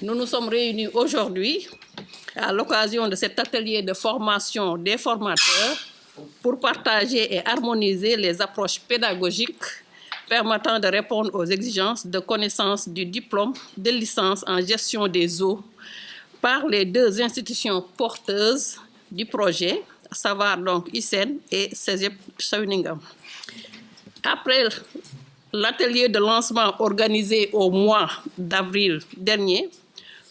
Nous nous sommes réunis aujourd'hui à l'occasion de cet atelier de formation des formateurs pour partager et harmoniser les approches pédagogiques permettant de répondre aux exigences de connaissance du diplôme de licence en gestion des eaux par les deux institutions porteuses du projet, à savoir donc ISEN et Cégep Shawinigan. Après l'atelier de lancement organisé au mois d'avril dernier,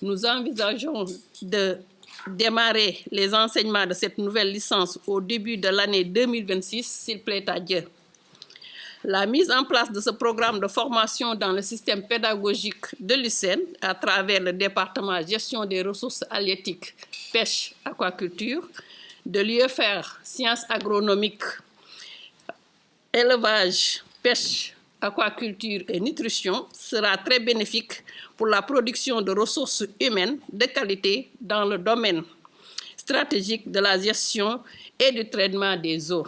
nous envisageons de démarrer les enseignements de cette nouvelle licence au début de l'année 2026, s'il plaît à Dieu. La mise en place de ce programme de formation dans le système pédagogique de l'UCN à travers le département gestion des ressources halieutiques, pêche, aquaculture, de l'UFR, sciences agronomiques, élevage, pêche, aquaculture et nutrition sera très bénéfique pour la production de ressources humaines de qualité dans le domaine stratégique de la gestion et du traitement des eaux.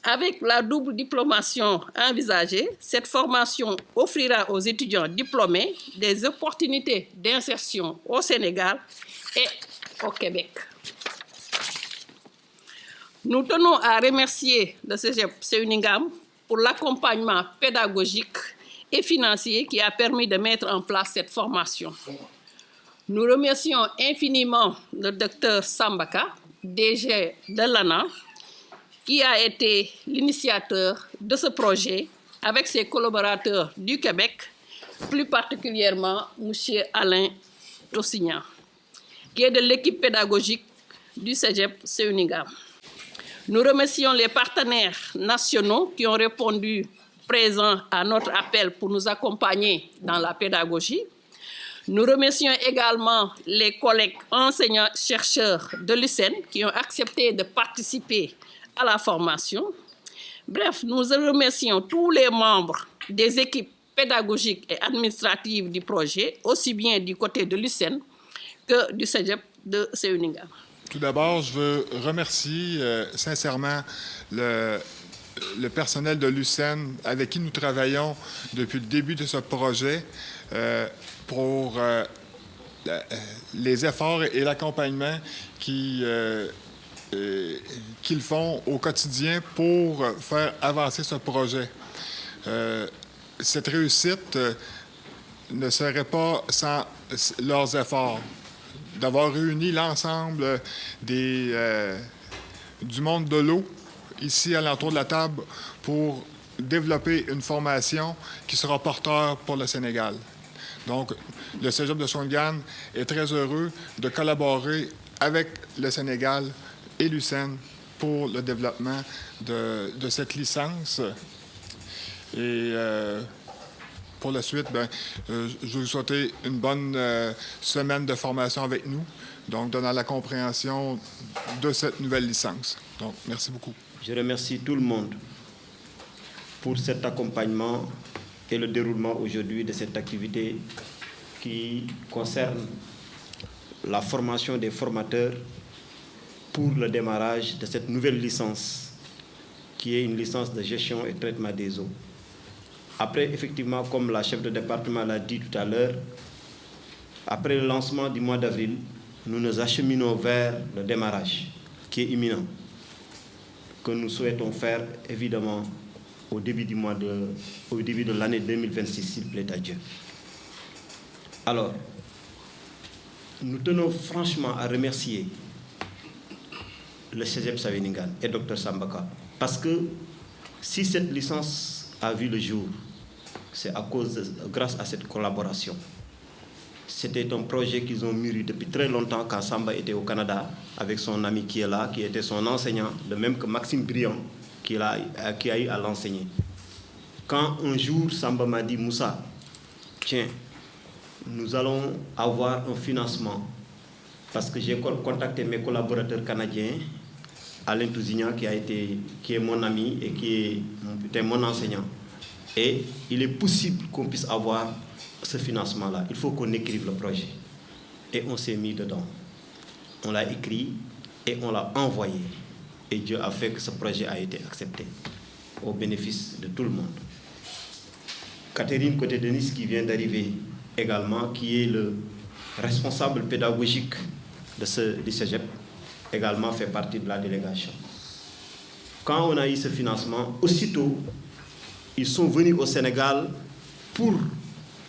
Avec la double diplomation envisagée, cette formation offrira aux étudiants diplômés des opportunités d'insertion au Sénégal et au Québec. Nous tenons à remercier le Cégep Shawinigan pour l'accompagnement pédagogique et financier qui a permis de mettre en place cette formation. Nous remercions infiniment le Dr Sambaka, DG de l'ANA, qui a été l'initiateur de ce projet avec ses collaborateurs du Québec, plus particulièrement M. Alain Tossignan, qui est de l'équipe pédagogique du Cégep Shawinigan. Nous remercions les partenaires nationaux qui ont répondu présents à notre appel pour nous accompagner dans la pédagogie. Nous remercions également les collègues enseignants-chercheurs de l'UCN qui ont accepté de participer à la formation. Bref, nous remercions tous les membres des équipes pédagogiques et administratives du projet, aussi bien du côté de l'UCN que du Cégep de Shawinigan. Tout d'abord, je veux remercier sincèrement le personnel de l'UCN avec qui nous travaillons depuis le début de ce projet pour les efforts et l'accompagnement qu'ils font au quotidien pour faire avancer ce projet. Cette réussite ne serait pas sans leurs efforts. D'avoir réuni l'ensemble du monde de l'eau ici à l'entour de la table pour développer une formation qui sera porteur pour le Sénégal. Donc, le Cégep de Shawinigan est très heureux de collaborer avec le Sénégal et l'UCN pour le développement de cette licence. Et pour la suite, je vais vous souhaiter une bonne semaine de formation avec nous, donc donnant la compréhension de cette nouvelle licence. Donc, merci beaucoup. Je remercie tout le monde pour cet accompagnement et le déroulement aujourd'hui de cette activité qui concerne la formation des formateurs pour le démarrage de cette nouvelle licence, qui est une licence de gestion et traitement des eaux. Après, effectivement, comme la chef de département l'a dit tout à l'heure, après le lancement du mois d'avril, nous nous acheminons vers le démarrage, qui est imminent, que nous souhaitons faire, évidemment, au début de l'année 2026, s'il plaît à Dieu. Alors, nous tenons franchement à remercier le Cégep Shawinigan et Dr Sambaka, parce que si cette licence a vu le jour, c'est grâce à cette collaboration. C'était un projet qu'ils ont mûri depuis très longtemps quand Samba était au Canada avec son ami qui est là, qui était son enseignant, de même que Maxime Briand qui a eu à l'enseigner. Quand un jour Samba m'a dit « Moussa, tiens, nous allons avoir un financement parce que j'ai contacté mes collaborateurs canadiens, Alain Tousignan qui est mon ami et qui était mon enseignant. Et il est possible qu'on puisse avoir ce financement-là. Il faut qu'on écrive le projet. Et on s'est mis dedans. On l'a écrit et on l'a envoyé. Et Dieu a fait que ce projet a été accepté au bénéfice de tout le monde. Catherine Côté-Denis qui vient d'arriver également, qui est responsable pédagogique du Cégep, également fait partie de la délégation. Quand on a eu ce financement, aussitôt, ils sont venus au Sénégal pour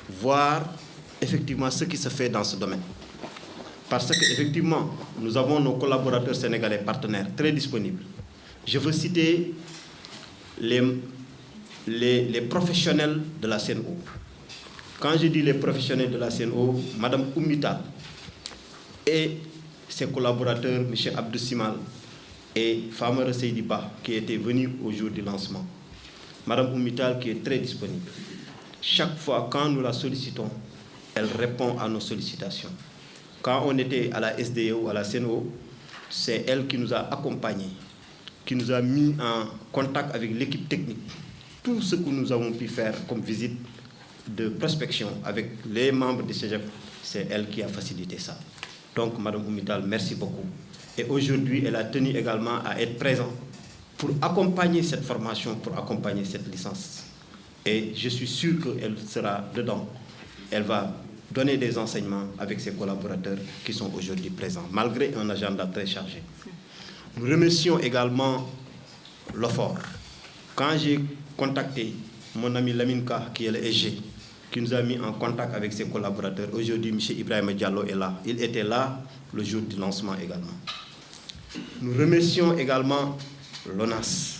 voir effectivement ce qui se fait dans ce domaine. Parce qu'effectivement, nous avons nos collaborateurs sénégalais partenaires très disponibles. Je veux citer les professionnels de la CNO. Quand je dis les professionnels de la CNO, Mme Oumita et ses collaborateurs, M. Abdou Simal et Famara Seydiba, qui étaient venus au jour du lancement. Mme Oumital, qui est très disponible. Chaque fois, quand nous la sollicitons, elle répond à nos sollicitations. Quand on était à la SDE ou à la CNO, c'est elle qui nous a accompagnés, qui nous a mis en contact avec l'équipe technique. Tout ce que nous avons pu faire comme visite de prospection avec les membres du CEGEP, c'est elle qui a facilité ça. Donc, Mme Oumital, merci beaucoup. Et aujourd'hui, elle a tenu également à être présente pour accompagner cette formation, pour accompagner cette licence. Et je suis sûr qu'elle sera dedans. Elle va donner des enseignements avec ses collaborateurs qui sont aujourd'hui présents, malgré un agenda très chargé. Nous remercions également l'OFOR. Quand j'ai contacté mon ami Laminka, qui est le SG, qui nous a mis en contact avec ses collaborateurs, aujourd'hui, M. Ibrahim Diallo est là. Il était là le jour du lancement également. Nous remercions également l'ONAS.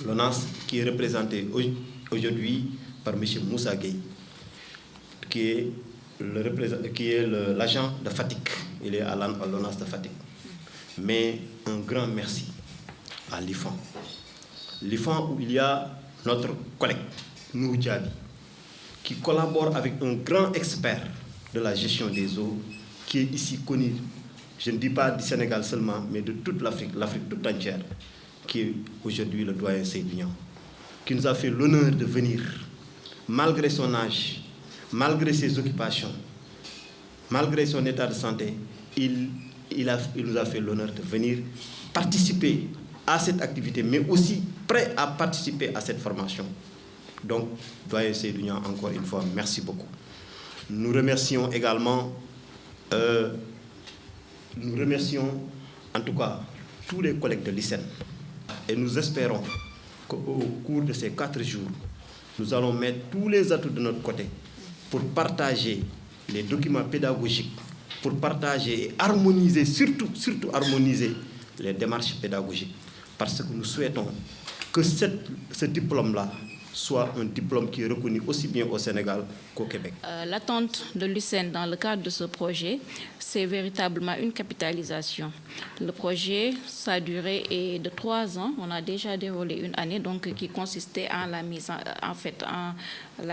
L'ONAS qui est représenté aujourd'hui par M. Moussa Gueye, qui est l'agent de Fatick. Il est à l'ONAS de Fatick. Mais un grand merci à l'IFAN. L'IFAN où il y a notre collègue, Nourou Diaby, qui collabore avec un grand expert de la gestion des eaux, qui est ici connu, je ne dis pas du Sénégal seulement, mais de toute l'Afrique toute entière, qui est aujourd'hui le doyen Seydou Niang, qui nous a fait l'honneur de venir, malgré son âge, malgré ses occupations, malgré son état de santé, il nous a fait l'honneur de venir participer à cette activité, mais aussi prêt à participer à cette formation. Donc, doyen Seydou Niang, encore une fois, merci beaucoup. Nous remercions également, en tout cas tous les collègues de l'ICEN. Et nous espérons qu'au cours de ces 4 jours, nous allons mettre tous les atouts de notre côté pour partager les documents pédagogiques, pour partager et harmoniser, surtout harmoniser les démarches pédagogiques. Parce que nous souhaitons que ce diplôme-là soit un diplôme qui est reconnu aussi bien au Sénégal qu'au Québec. L'attente de l'UCN dans le cadre de ce projet, c'est véritablement une capitalisation. Le projet, sa durée est de 3 ans. On a déjà déroulé une année, donc qui consistait en la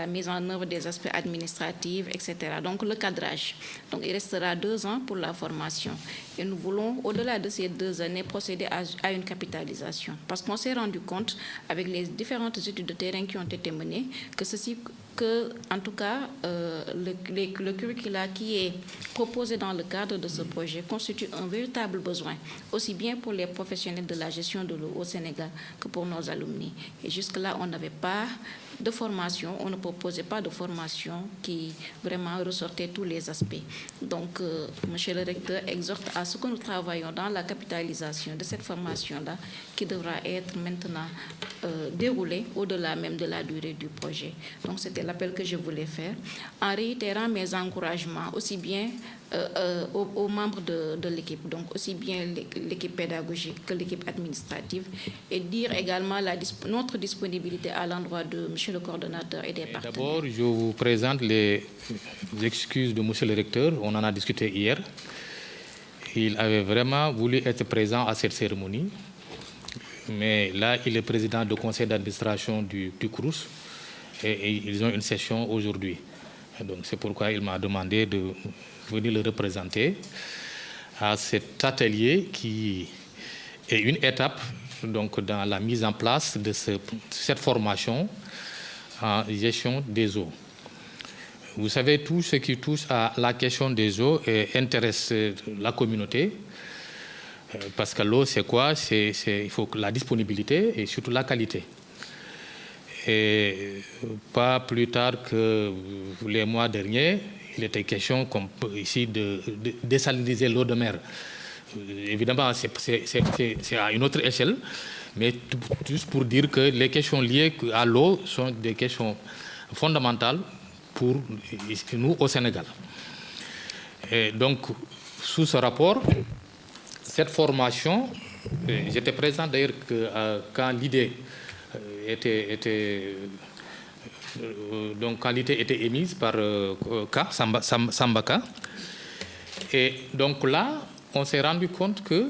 mise en œuvre des aspects administratifs, etc. Donc le cadrage. Donc il restera 2 ans pour la formation. Et nous voulons, au-delà de ces 2 années, procéder à une capitalisation. Parce qu'on s'est rendu compte, avec les différentes études de terrain qui ont été menées, en tout cas, le curricula qui est proposé dans le cadre de ce projet constitue un véritable besoin, aussi bien pour les professionnels de la gestion de l'eau au Sénégal que pour nos alumni. Et jusque-là, on n'avait pas de formation, on ne proposait pas de formation qui vraiment ressortait tous les aspects. Donc, Monsieur le recteur exhorte à ce que nous travaillons dans la capitalisation de cette formation-là, qui devra être maintenant déroulée au-delà même de la durée du projet. Donc, c'était l'appel que je voulais faire, en réitérant mes encouragements aussi bien aux membres de l'équipe, donc aussi bien l'équipe pédagogique que l'équipe administrative, et dire également notre disponibilité à l'endroit de M. le coordonnateur et des partenaires. D'abord, je vous présente les excuses de M. le recteur. On en a discuté hier. Il avait vraiment voulu être présent à cette cérémonie, mais là, il est président du conseil d'administration du CROUS et ils ont une session aujourd'hui. Donc, c'est pourquoi il m'a demandé de venir le représenter à cet atelier qui est une étape donc, dans la mise en place de cette formation en gestion des eaux. Vous savez, tout ce qui touche à la question des eaux intéresse la communauté, parce que l'eau, c'est quoi? Il faut la disponibilité et surtout la qualité. Et pas plus tard que les mois derniers, il était question ici de désaliniser l'eau de mer. Évidemment, c'est à une autre échelle, mais juste pour dire que les questions liées à l'eau sont des questions fondamentales pour nous au Sénégal. Et donc, sous ce rapport, cette formation, j'étais présent d'ailleurs quand l'idée était émise par Sambaka. Et donc là, on s'est rendu compte que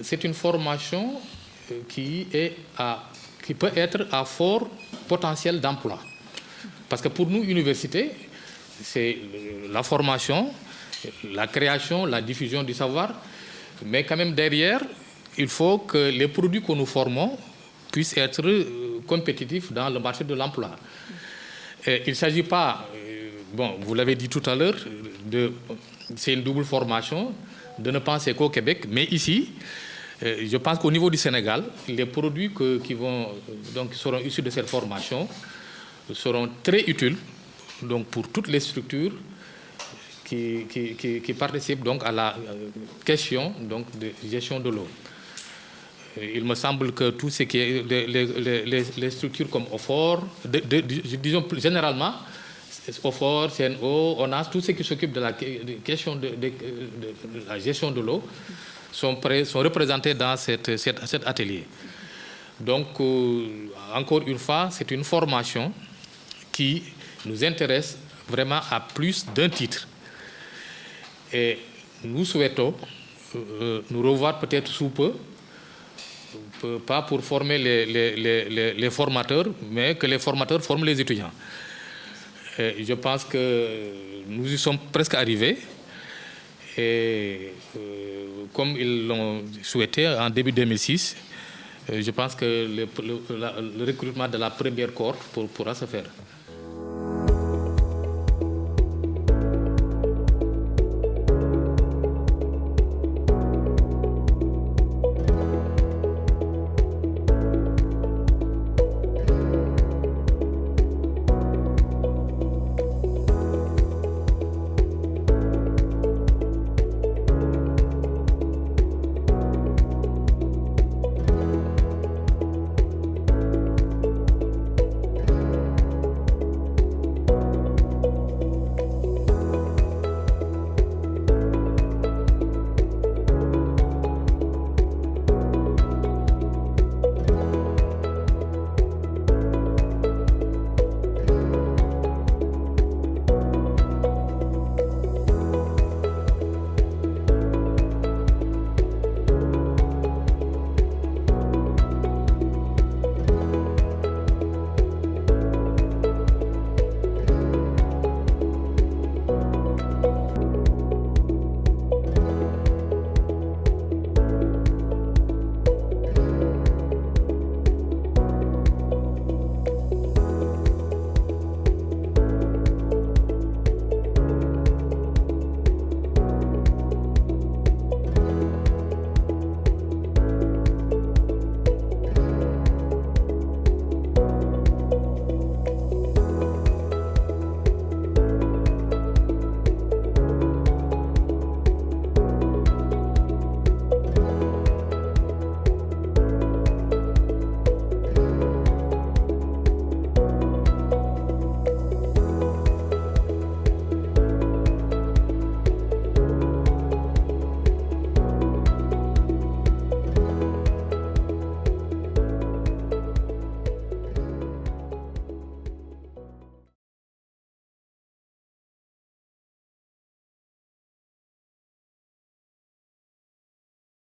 c'est une formation qui peut être à fort potentiel d'emploi. Parce que pour nous, université, c'est la formation, la création, la diffusion du savoir, mais quand même derrière, il faut que les produits que nous formons puissent être compétitifs dans le marché de l'emploi. Il ne s'agit pas, vous l'avez dit tout à l'heure, c'est une double formation, de ne penser qu'au Québec, mais ici, je pense qu'au niveau du Sénégal, les produits qui seront issus de cette formation seront très utiles donc, pour toutes les structures qui participent donc, à la question donc, de gestion de l'eau. Il me semble que tout ce qui est les structures comme OFOR, disons généralement, OFOR, CNO, ONAS, tous ceux qui s'occupent de la question de la gestion de l'eau sont représentés dans cet atelier. Donc, encore une fois, c'est une formation qui nous intéresse vraiment à plus d'un titre. Et nous souhaitons nous revoir peut-être sous peu, pas pour former les formateurs, mais que les formateurs forment les étudiants. Et je pense que nous y sommes presque arrivés. Et comme ils l'ont souhaité en début 2006, je pense que le recrutement de la première cohorte pourra se faire.